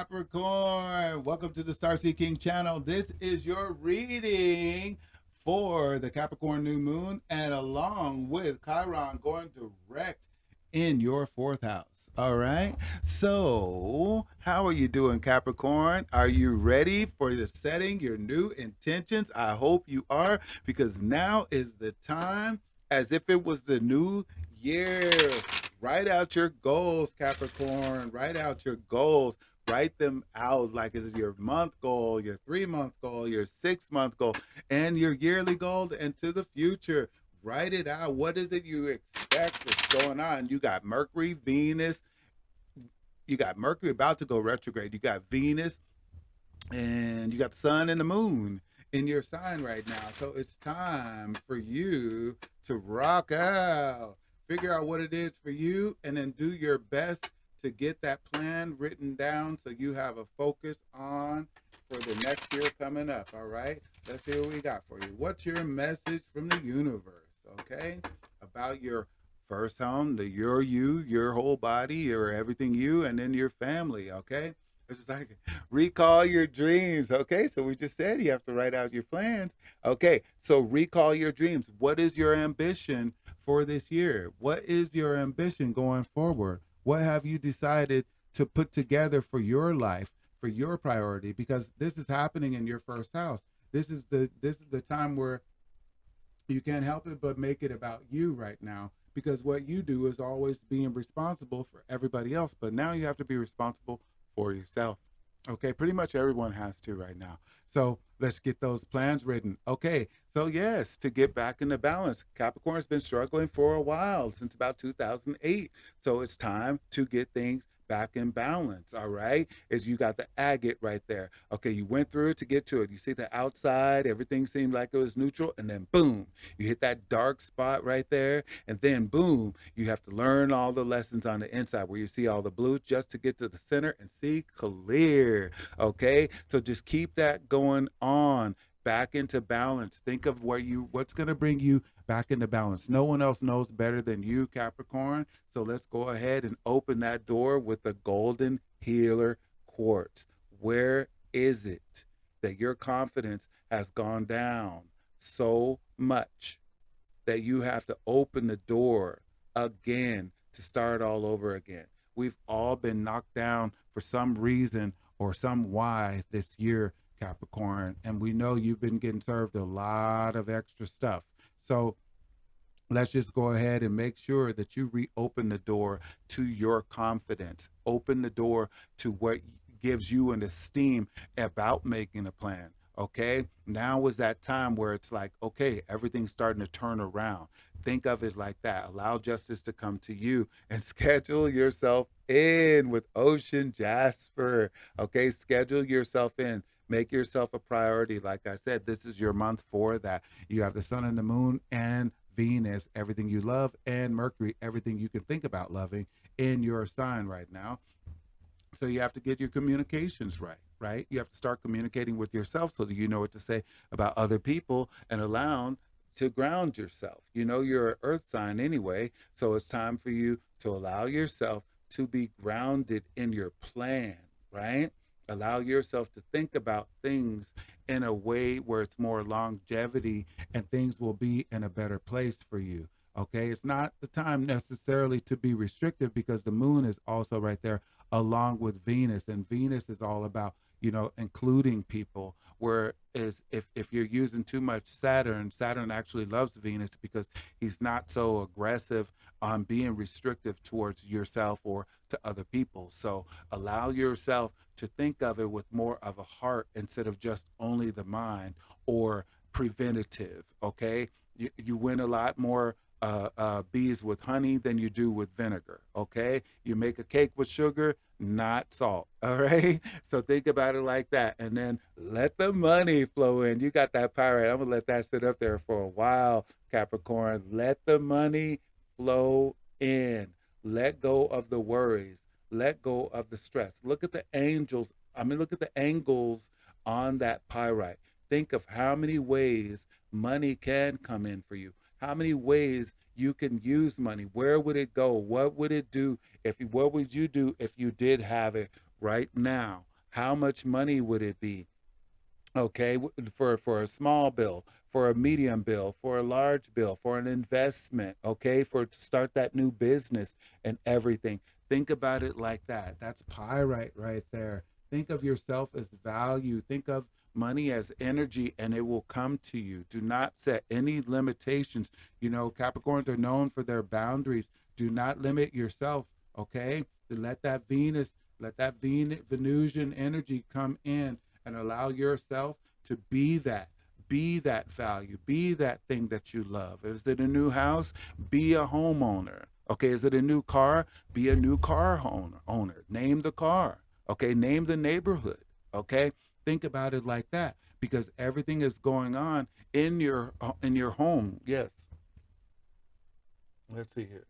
Capricorn, welcome to the Starseed King channel. This is your reading for the Capricorn new moon, and along with Chiron going direct in your fourth house. All right. So, how are you doing, Capricorn? Are you ready for the setting your new intentions? I hope you are, because now is the time, as if it was the new year. Write out your goals, Capricorn. Write out your goals. Write them out like it's your month goal, your 3-month goal, your 6-month goal, and your yearly goal into the future. Write it out. What is it you expect that's going on? You got Mercury, Venus. You got Mercury about to go retrograde. You got Venus, and you got the sun and the moon in your sign right now. So it's time for you to rock out. Figure out what it is for you, and then do your best to get that plan written down so you have a focus on for the next year coming up. All right, let's see what we got for you. What's your message from the universe? Okay, about your first home, your whole body, your everything you, and then your family. Okay, it's just like recall your dreams. Okay, so we just said you have to write out your plans. Okay, so recall your dreams. What is your ambition for this year? What is your ambition going forward? What have you decided to put together for your life, for your priority? Because this is happening in your first house. This is the time where you can't help it but make it about you right now, because what you do is always being responsible for everybody else, but now you have to be responsible for yourself. Okay, pretty much everyone has to right now. So let's get those plans written. Okay, so yes, to get back into balance. Capricorn's been struggling for a while, since about 2008. So it's time to get things back in balance. All right, is you got the agate right there. Okay, you went through it to get to it. You see the outside, everything seemed like it was neutral, and then boom, you hit that dark spot right there, and then boom, you have to learn all the lessons on the inside where you see all the blue, just to get to the center and see clear. Okay, so just keep that going on, back into balance. Think of what's going to bring you back into balance. No one else knows better than you, Capricorn. So let's go ahead and open that door with the golden healer quartz. Where is it that your confidence has gone down so much that you have to open the door again to start all over again? We've all been knocked down for some reason or some why this year, Capricorn, and we know you've been getting served a lot of extra stuff. So let's just go ahead and make sure that you reopen the door to your confidence. Open the door to what gives you an esteem about making a plan. Okay, now is that time where it's like, okay, everything's starting to turn around. Think of it like that. Allow justice to come to you, and schedule yourself in with Ocean Jasper. Okay, schedule yourself in. Make yourself a priority. Like I said, this is your month for that. You have the sun and the moon and Venus, everything you love, and Mercury, everything you can think about loving, in your sign right now. So you have to get your communications right, right? You have to start communicating with yourself so that you know what to say about other people, and allow to ground yourself. You know, you're an earth sign anyway, so it's time for you to allow yourself to be grounded in your plan, right? Allow yourself to think about things in a way where it's more longevity, and things will be in a better place for you. Okay, it's not the time necessarily to be restrictive, because the moon is also right there along with Venus, and Venus is all about, including people. Whereas if you're using too much Saturn actually loves Venus, because he's not so aggressive on being restrictive towards yourself or to other people. So allow yourself to think of it with more of a heart, instead of just only the mind or preventative. Okay, you win a lot more bees with honey than you do with vinegar. Okay, you make a cake with sugar, not salt. All right, so think about it like that, and then let the money flow in. You got that power. I'm gonna let that sit up there for a while, Capricorn. Let the money flow in. Let go of the worries. Let go of the stress. Look at the angels. Look at the angles on that pyrite. Think of how many ways money can come in for you. How many ways you can use money. Where would it go? What would it do? What would you do if you did have it right now? How much money would it be? Okay, for a small bill, for a medium bill, for a large bill, for an investment, okay, for to start that new business and everything. Think about it like that. That's pyrite right there. Think of yourself as value. Think of money as energy, and it will come to you. Do not set any limitations. You know, Capricorns are known for their boundaries. Do not limit yourself, okay? Let that Venusian energy come in and allow yourself to be that value, be that thing that you love. Is it a new house? Be a homeowner. Okay, is it a new car? Be a new owner. Name the car. Okay, name the neighborhood. Okay, think about it like that because everything is going on in your home. Yes. Let's see here.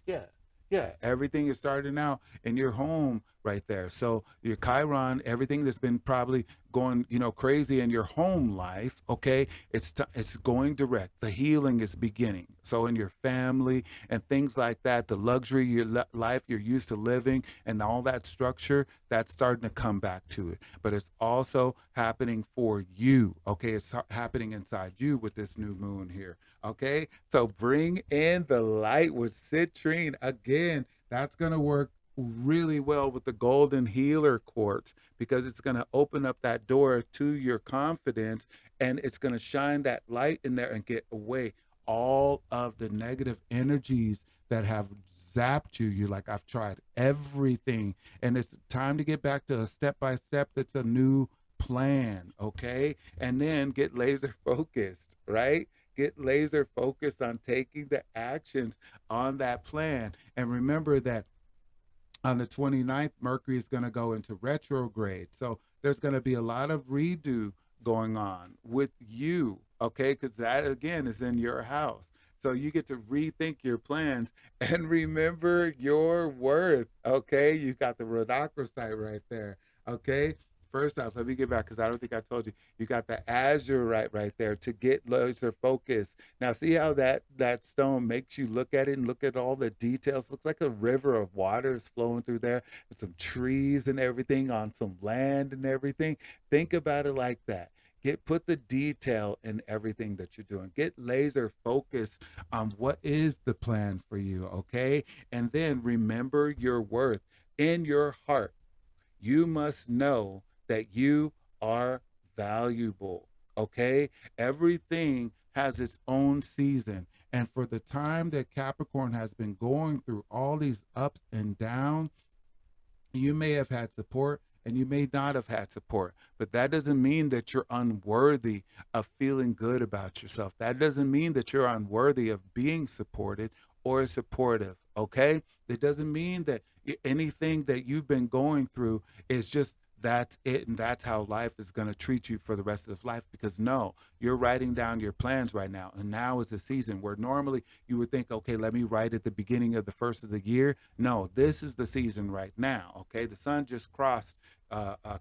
Yeah. Yeah. Everything is starting out in your home right there. So your Chiron, everything that's been probably going, crazy in your home life, okay, it's going direct. The healing is beginning. So in your family and things like that, the luxury life you're used to living and all that structure, that's starting to come back to it. But it's also happening for you, okay? It's happening inside you with this new moon here. Okay, so bring in the light with citrine. Again, that's going to work really well with the golden healer quartz because it's going to open up that door to your confidence and it's going to shine that light in there and get away all of the negative energies that have zapped you. You're like, I've tried everything and it's time to get back to a step by step that's a new plan, okay? And then get laser focused, right? Get laser focused on taking the actions on that plan. And remember that on the 29th, Mercury is going to go into retrograde. So there's going to be a lot of redo going on with you, okay? Because that, again, is in your house. So you get to rethink your plans and remember your worth, okay? You got the Rodochrosite right there, okay? First off, let me get back because I don't think I told you. You got the azurite right there to get laser focus. Now, see how that stone makes you look at it and look at all the details. Looks like a river of water is flowing through there, with some trees and everything on some land and everything. Think about it like that. Put the detail in everything that you're doing. Get laser focused on what is the plan for you, okay? And then remember your worth in your heart. You must know that you are valuable. Okay? Everything has its own season. And for the time that Capricorn has been going through all these ups and downs, you may have had support and you may not have had support, but that doesn't mean that you're unworthy of feeling good about yourself. That doesn't mean that you're unworthy of being supported or supportive, okay? It doesn't mean that anything that you've been going through is just that's it and that's how life is going to treat you for the rest of life, because no, you're writing down your plans right now, and now is a season where normally you would think, okay, let me write at the beginning of the first of the year. No, this is the season right now. Okay, the sun just crossed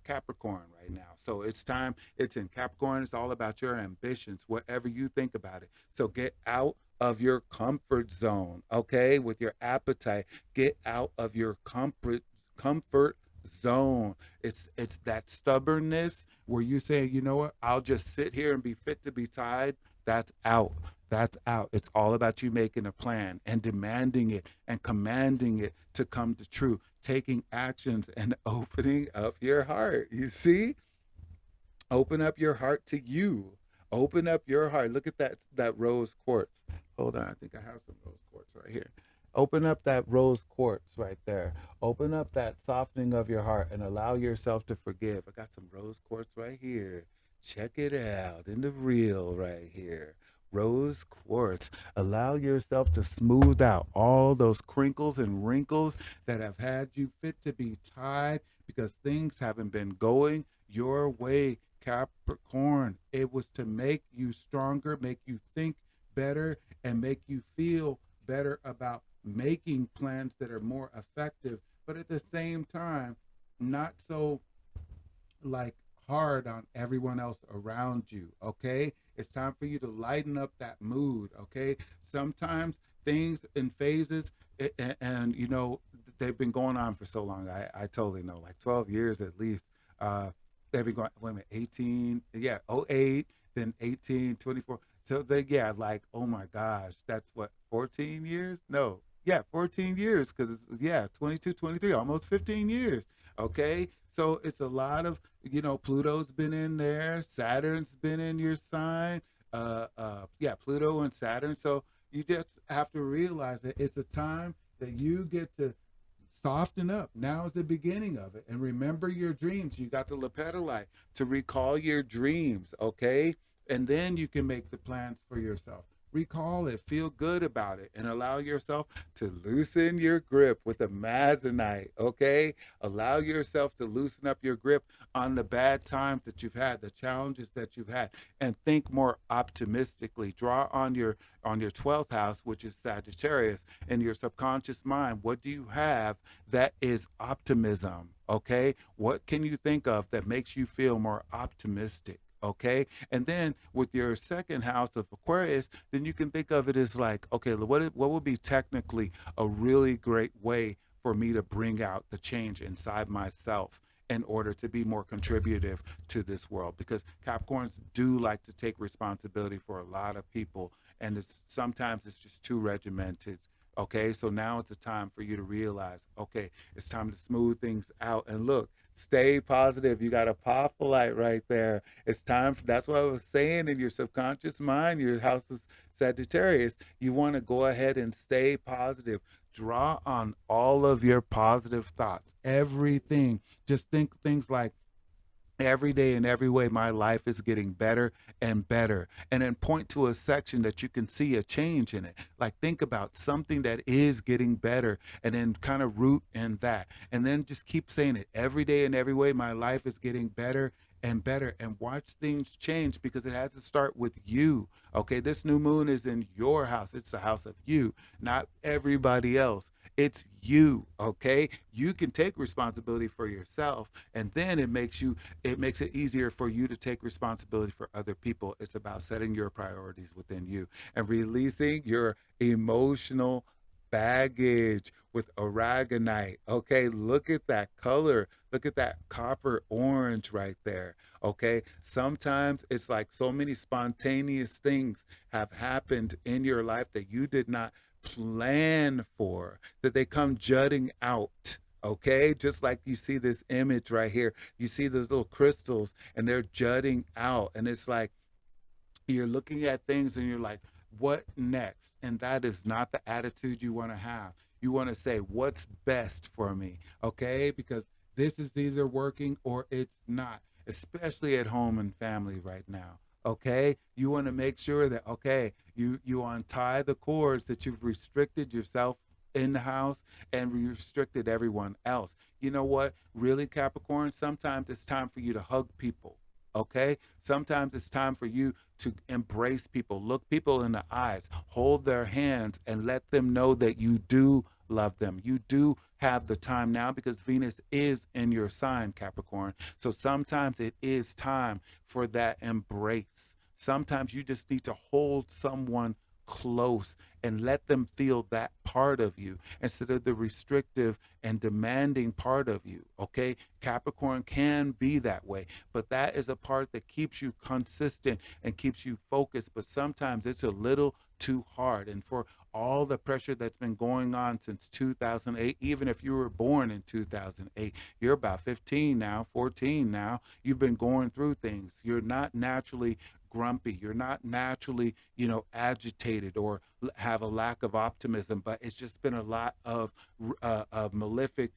Capricorn right now, so it's time. It's in Capricorn. It's all about your ambitions, whatever you think about it. So get out of your comfort zone, okay, with your appetite. Get out of your comfort zone. It's that stubbornness where you say, you know what, I'll just sit here and be fit to be tied. That's out. That's out. It's all about you making a plan and demanding it and commanding it to come to true, taking actions and opening up your heart. You see? Open up your heart to you. Open up your heart. Look at that rose quartz. Hold on, I think I have some rose quartz right here. Open up that rose quartz right there. Open up that softening of your heart and allow yourself to forgive. I got some rose quartz right here. Check it out in the reel right here. Rose quartz. Allow yourself to smooth out all those crinkles and wrinkles that have had you fit to be tied because things haven't been going your way, Capricorn. It was to make you stronger, make you think better, and make you feel better about making plans that are more effective, but at the same time, not so like hard on everyone else around you. Okay, it's time for you to lighten up that mood. Okay, sometimes things in phases, and you know they've been going on for so long. I totally know, like 12 years at least. They've been going, wait a minute, 18, yeah, '08, then 18, 24. So they, yeah, like, oh my gosh, that's what, 14 years? No, yeah, 14 years, because it's, yeah, 22, 23, almost 15 years. Okay. So it's a lot of, Pluto's been in there, Saturn's been in your sign. Yeah, Pluto and Saturn. So you just have to realize that it's a time that you get to soften up. Now is the beginning of it. And remember your dreams. You got the lepidolite to recall your dreams, okay? And then you can make the plans for yourself. Recall it, feel good about it, and allow yourself to loosen your grip with a Mazonite, okay? Allow yourself to loosen up your grip on the bad times that you've had, the challenges that you've had, and think more optimistically. Draw on your 12th house, which is Sagittarius, in your subconscious mind. What do you have that is optimism? Okay, what can you think of that makes you feel more optimistic? Okay, and then with your second house of Aquarius, then you can think of it as like, okay, what would be technically a really great way for me to bring out the change inside myself in order to be more contributive to this world? Because Capricorns do like to take responsibility for a lot of people, and sometimes it's just too regimented. Okay, so now it's a time for you to realize, okay, it's time to smooth things out. And look, stay positive. You got a light right there. It's time for, that's what I was saying, in your subconscious mind, your house is Sagittarius. You want to go ahead and stay positive. Draw on all of your positive thoughts, everything. Just think things like, every day in every way, my life is getting better and better. And then point to a section that you can see a change in it. Like, think about something that is getting better and then kind of root in that. And then just keep saying it, every day in every way, my life is getting better and better, and watch things change, because it has to start with you. Okay, this new moon is in your house. It's the house of you, not everybody else. It's you. Okay, you can take responsibility for yourself, and then it makes it easier for you to take responsibility for other people. It's about setting your priorities within you and releasing your emotional baggage with aragonite. Okay, look at that color. Look at that copper orange right there. Okay, sometimes it's like so many spontaneous things have happened in your life that you did not plan for, that they come jutting out. Okay, just like you see this image right here, you see those little crystals and they're jutting out, and it's like you're looking at things and you're like, what next? And that is not the attitude you want to have. You want to say, what's best for me? Okay, because this is either working or it's not, especially at home and family right now. Okay, you want to make sure that, okay, you untie the cords that you've restricted yourself in the house and restricted everyone else. You know what? Really, Capricorn, sometimes it's time for you to hug people. Okay? Sometimes it's time for you to embrace people, look people in the eyes, hold their hands, and let them know that you do love them. You do have the time now, because Venus is in your sign, Capricorn. So sometimes it is time for that embrace. Sometimes you just need to hold someone close and let them feel that part of you instead of the restrictive and demanding part of you. Okay, Capricorn can be that way, but that is a part that keeps you consistent and keeps you focused. But sometimes it's a little too hard, and for all the pressure that's been going on since 2008, even if you were born in 2008, you're about 15 now, 14 now, you've been going through things. You're not naturally grumpy. You're not naturally, agitated or have a lack of optimism, but it's just been a lot of malefic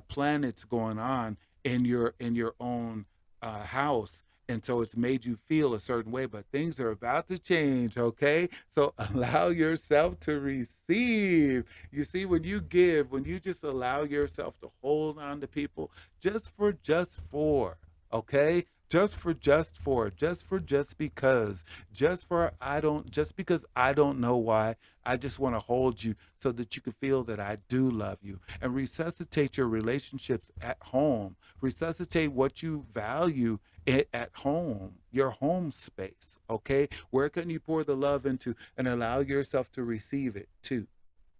planets going on in your own house. And so it's made you feel a certain way, but things are about to change, okay? So allow yourself to receive. You see, when you give, when you just allow yourself to hold on to people just for, okay? Just because, just because I don't know why, I just want to hold you so that you can feel that I do love you, and resuscitate your relationships at home, resuscitate what you value it at home, your home space. Okay, where can you pour the love into and allow yourself to receive it too?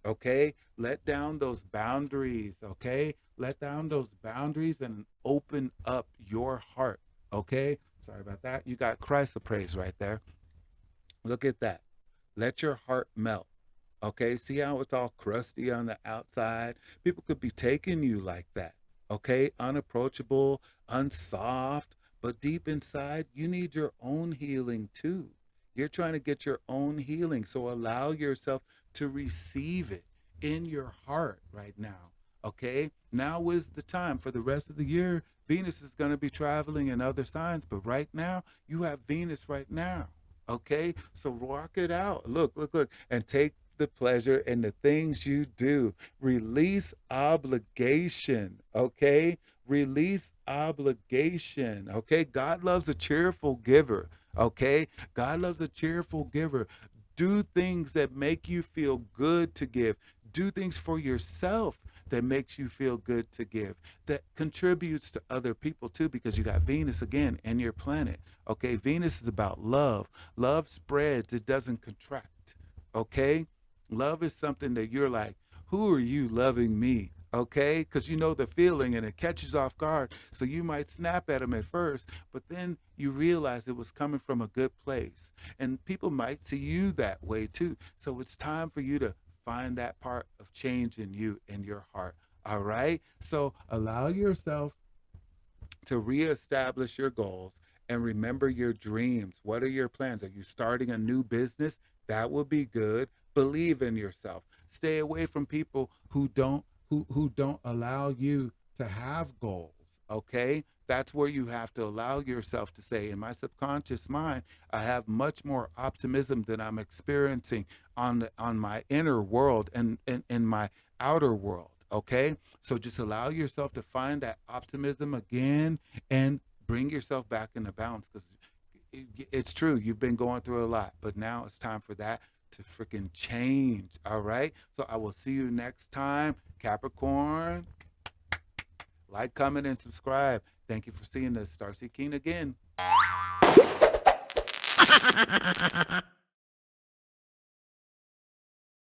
Okay, let down those boundaries. Okay, let down those boundaries and open up your heart. Okay, sorry about that. You got Christ of praise right there. Look at that. Let your heart melt. Okay, see how it's all crusty on the outside? People could be taking you like that. Okay, unapproachable, unsoft, but deep inside, you need your own healing too. You're trying to get your own healing, so allow yourself to receive it in your heart right now. Okay, now is the time. For the rest of the year, Venus is going to be traveling in other signs, but right now, you have Venus right now. Okay, so rock it out. Look, look, look, and take the pleasure in the things you do. Release obligation. Okay, release obligation. Okay, God loves a cheerful giver. Okay, God loves a cheerful giver. Do things that make you feel good to give. Do things for yourself that makes you feel good to give, that contributes to other people too, because you got Venus again in your planet. Okay, Venus is about love. Love spreads, it doesn't contract. Okay, love is something that you're like, who are you loving me? Okay, because you know the feeling and it catches off guard. So you might snap at them at first, but then you realize it was coming from a good place. And people might see you that way too. So it's time for you to find that part of change in you, in your heart. All right. So allow yourself to reestablish your goals and remember your dreams. What are your plans? Are you starting a new business? That would be good. Believe in yourself. Stay away from people who don't allow you to have goals. Okay? That's where you have to allow yourself to say, in my subconscious mind, I have much more optimism than I'm experiencing on my inner world and in my outer world. Okay? So just allow yourself to find that optimism again and bring yourself back into balance, because it's true. You've been going through a lot, but now it's time for that to freaking change. All right. So I will see you next time, Capricorn. Like, comment, and subscribe. Thank you for seeing the Starseed King again.